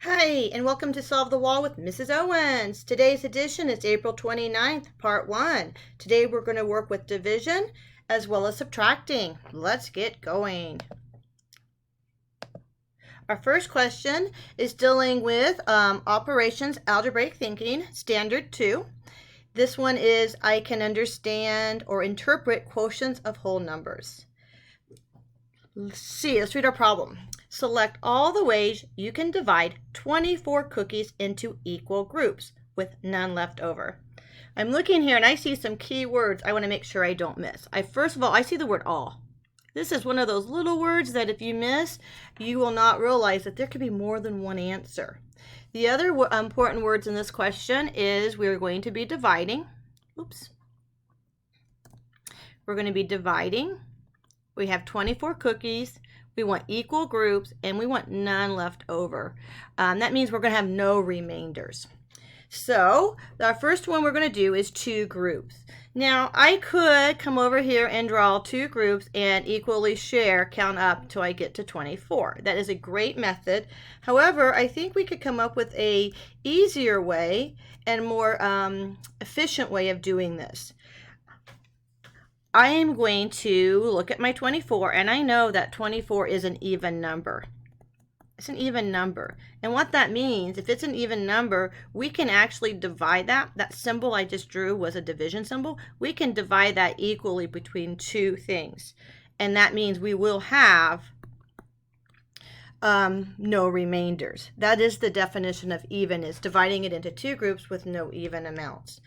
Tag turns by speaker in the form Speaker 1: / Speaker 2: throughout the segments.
Speaker 1: Hi, and welcome to Solve the Wall with Mrs. Owens. Today's edition is April 29th, Part 1. Today we're going to work with division as well as subtracting. Let's get going. Our first question is dealing with operations algebraic thinking, Standard 2. This one is I can understand or interpret quotients of whole numbers. Let's read our problem. Select all the ways you can divide 24 cookies into equal groups with none left over. I'm looking here and I see some key words I want to make sure I don't miss. First of all, I see the word all. This is one of those little words that if you miss, you will not realize that there could be more than one answer. The other important words in this question is we're going to be dividing. We're going to be dividing. We have 24 cookies. We want equal groups, and we want none left over. That means we're going to have no remainders. So our first one we're going to do is two groups. Now, I could come over here and draw two groups and equally count up till I get to 24. That is a great method. However, I think we could come up with a easier way and more efficient way of doing this. I am going to look at my 24, and I know that 24 is an even number. It's an even number. And what that means, if it's an even number, we can actually divide that. That symbol I just drew was a division symbol. We can divide that equally between two things. And that means we will have no remainders. That is the definition of even, is dividing it into two groups with no even amounts.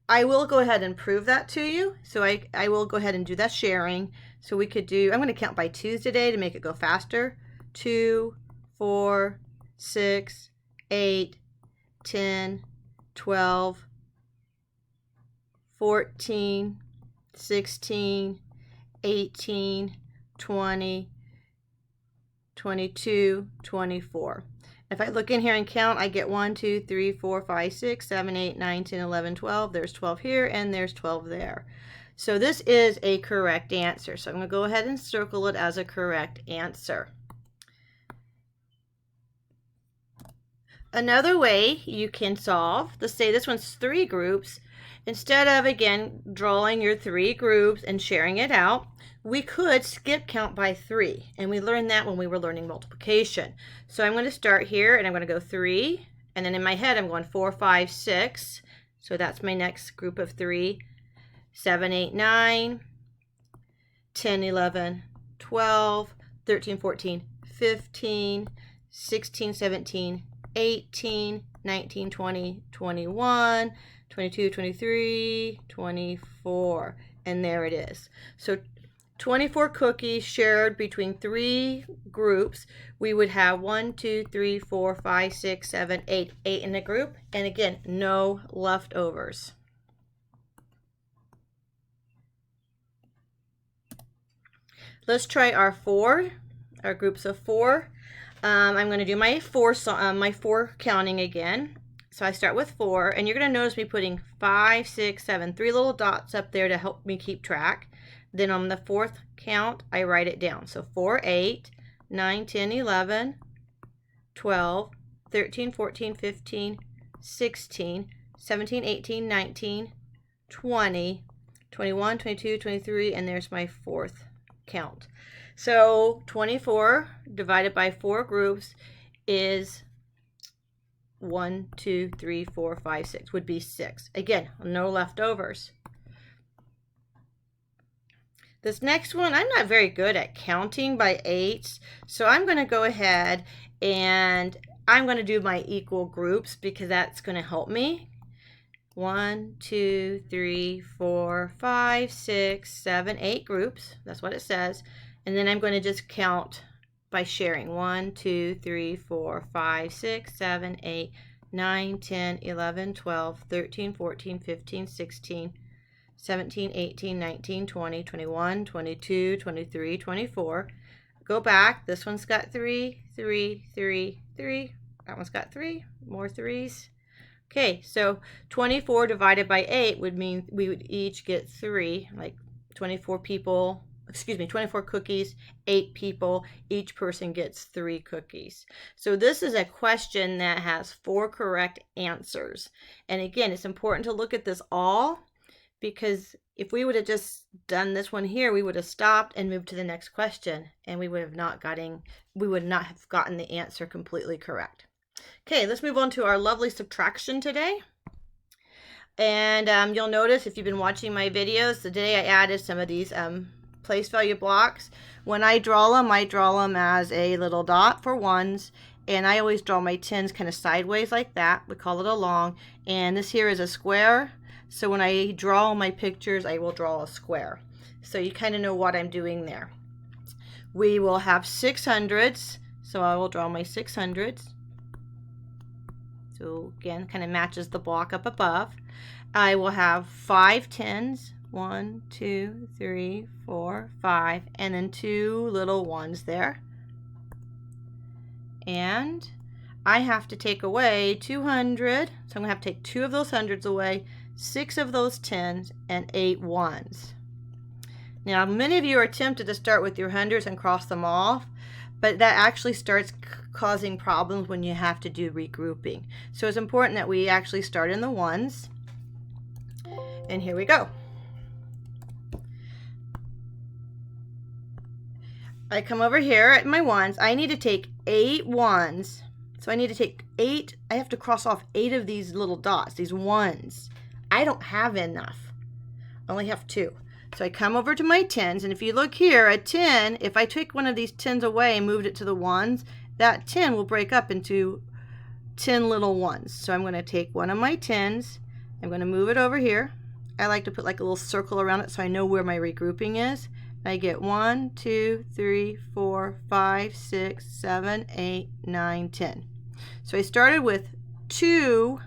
Speaker 1: I will go ahead and prove that to you. So I will go ahead and do that sharing. So we could do, I'm going to count by twos today to make it go faster. 2, 4, 6, 8, 10, 12, 14, 16, 18, 20, 22, 24. If I look in here and count, I get 1, 2, 3, 4, 5, 6, 7, 8, 9, 10, 11, 12. There's 12 here and there's 12 there. So this is a correct answer. So I'm going to go ahead and circle it as a correct answer. Another way you can solve, let's say this one's three groups. Instead of, again, drawing your three groups and sharing it out, we could skip count by 3, and we learned that when we were learning multiplication. So I'm going to start here, and I'm going to go 3, and then in my head I'm going 4, 5, 6. So that's my next group of 3. 7, 8, 9, 10, 11, 12, 13, 14, 15, 16, 17, 18, 19, 20, 21, 22, 23, 24, and there it is. So 24 cookies shared between three groups. We would have 1, 2, 3, 4, 5, 6, 7, 8. 8 in a group, and again, no leftovers. Let's try our groups of 4. I'm going to do my 4 counting again. So I start with 4, and you're going to notice me putting 5, 6, 7, 3 little dots up there to help me keep track. Then on the 4th count, I write it down. So 4, 8, 9, 10, 11, 12, 13, 14, 15, 16, 17, 18, 19, 20, 21, 22, 23, and there's my 4th count. So 24 divided by 4 groups is 1, 2, 3, 4, 5, 6, would be 6. Again, no leftovers. This next one, I'm not very good at counting by 8s, so I'm going to go ahead and I'm going to do my equal groups because that's going to help me. 1, 2, 3, 4, 5, 6, 7, 8 groups. That's what it says. And then I'm going to just count by sharing. 1, 2, 3, 4, 5, 6, 7, 8, 9, 10, 11, 12, 13, 14, 15, 16, 17, 18, 19, 20, 21, 22, 23, 24. Go back. This one's got 3, 3, 3, 3. That one's got 3. More 3s. Okay, so 24 divided by 8 would mean we would each get 3, like 24 people 24 cookies, 8 people, each person gets 3 cookies. So this is a question that has 4 correct answers. And again, it's important to look at this all, because if we would have just done this one here, we would have stopped and moved to the next question, and we would not have gotten the answer completely correct. Okay, let's move on to our lovely subtraction today. And you'll notice if you've been watching my videos, today I added some of these place value blocks. When I draw them as a little dot for ones, and I always draw my tens kind of sideways like that. We call it a long, and this here is a square. So when I draw my pictures, I will draw a square. So you kind of know what I'm doing there. We will have 600s, so I will draw my 600s. So again, kind of matches the block up above. I will have 5 tens, 1, 2, 3, 4, 5, and then 2 little ones there. And I have to take away 200, so I'm going to have to take 2 of those hundreds away, 6 of those tens, and 8 ones. Now, many of you are tempted to start with your hundreds and cross them off, but that actually starts causing problems when you have to do regrouping. So it's important that we actually start in the ones. And here we go. I come over here at my ones. I need to take 8 ones. So I need to take 8. I have to cross off 8 of these little dots, these ones. I don't have enough. I only have 2. So I come over to my tens, and if you look here, a 10, if I took one of these tens away and moved it to the ones, that 10 will break up into 10 little ones. So I'm going to take one of my tens, I'm going to move it over here. I like to put like a little circle around it so I know where my regrouping is. I get 1, 2, 3, 4, 5, 6, 7, 8, 9, 10. So I started with 2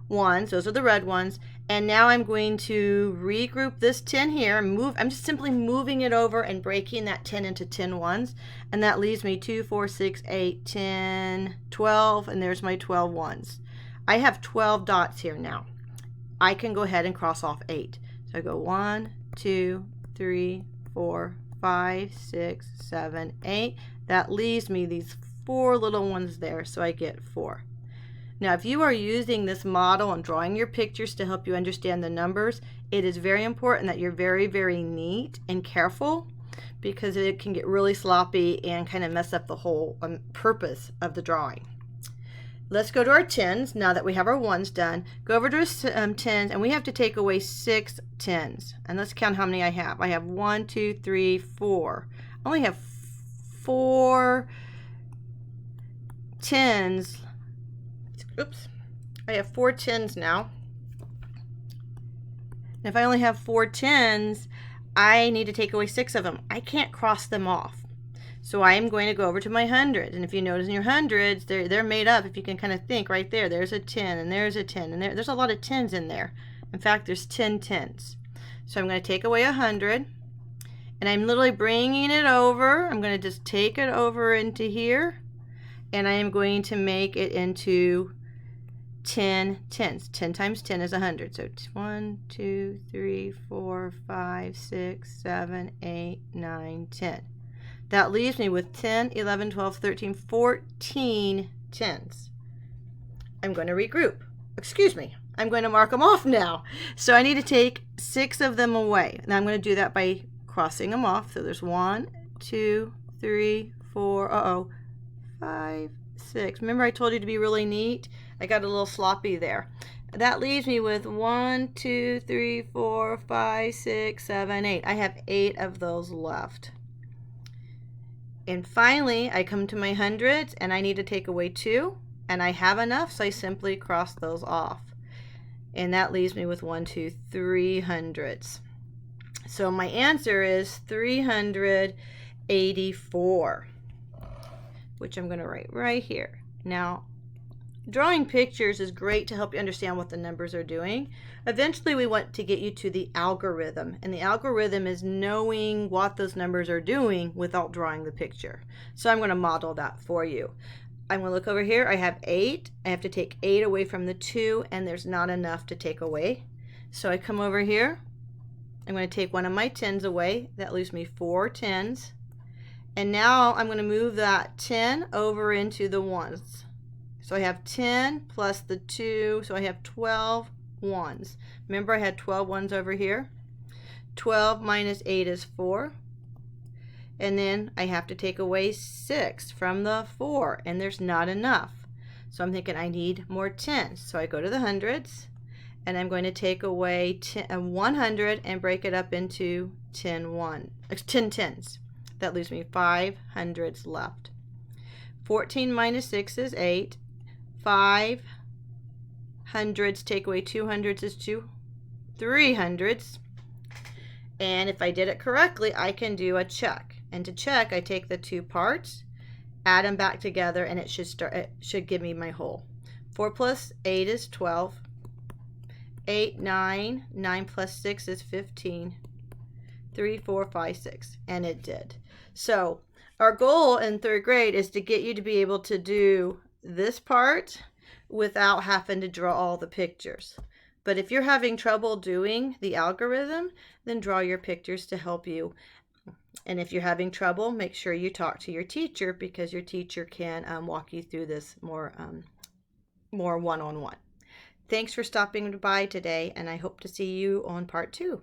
Speaker 1: ones, those are the red ones, and now I'm going to regroup this 10 here. I'm just simply moving it over and breaking that 10 into 10 ones, and that leaves me 2, 4, 6, 8, 10, 12, and there's my 12 ones. I have 12 dots here now. I can go ahead and cross off 8. So I go 1, 2, 3, 4, 5, 6, 7, 8. That leaves me these 4 little ones there, so I get 4. Now, if you are using this model and drawing your pictures to help you understand the numbers, it is very important that you're very, very neat and careful, because it can get really sloppy and kind of mess up the whole purpose of the drawing. Let's go to our tens now that we have our ones done. Go over to our tens, and we have to take away 6 tens. And let's count how many I have. I have 1, 2, 3, 4. I only have 4 tens. Oops. I have 4 tens now. And if I only have 4 tens, I need to take away 6 of them. I can't cross them off. So I am going to go over to my hundreds. And if you notice in your hundreds, they're made up. If you can kind of think right there, there's a 10 and there's a 10 and there's a lot of 10s in there. In fact, there's 10 tens. So I'm going to take away 100, and I'm literally bringing it over. I'm going to just take it over into here, and I am going to make it into 10 tens. 10 times 10 is 100. So 1, 2, 3, 4, 5, 6, 7, 8, 9, 10. That leaves me with 10, 11, 12, 13, 14 tens. I'm going to regroup. Excuse me. I'm going to mark them off now. So I need to take 6 of them away. And I'm going to do that by crossing them off. So there's 1, 2, 3, 4, 5, 6. Remember I told you to be really neat? I got a little sloppy there. That leaves me with 1, 2, 3, 4, 5, 6, 7, 8. I have 8 of those left. And finally, I come to my hundreds, and I need to take away 2, and I have enough, so I simply cross those off. And that leaves me with 1, 2, 3 hundreds. So my answer is 384, which I'm going to write right here. Now, drawing pictures is great to help you understand what the numbers are doing. Eventually, we want to get you to the algorithm, and the algorithm is knowing what those numbers are doing without drawing the picture. So I'm going to model that for you. I'm going to look over here. I have 8. I have to take 8 away from the 2, and there's not enough to take away. So I come over here, I'm going to take one of my 10s away. That leaves me 4 10s. And now I'm going to move that 10 over into the 1s. So I have 10 plus the 2, so I have 12 1s. Remember I had 12 1s over here? 12 minus 8 is 4. And then I have to take away 6 from the 4, and there's not enough. So I'm thinking I need more 10s. So I go to the hundreds, and I'm going to take away 100 and break it up into 10 10s. That leaves me 5 hundreds left. 14 minus 6 is 8. 5 hundreds take away 2 hundreds is 3 hundreds. And if I did it correctly, I can do a check. And to check, I take the 2 parts, add them back together, and it should give me my whole. 4 plus 8 is 12. 8, 9. 9 plus 6 is 15. 3, 4, 5, 6. And it did. So our goal in 3rd grade is to get you to be able to do this part without having to draw all the pictures. But if you're having trouble doing the algorithm, then draw your pictures to help you. And if you're having trouble, make sure you talk to your teacher, because your teacher can walk you through this more one-on-one. Thanks for stopping by today, and I hope to see you on part 2.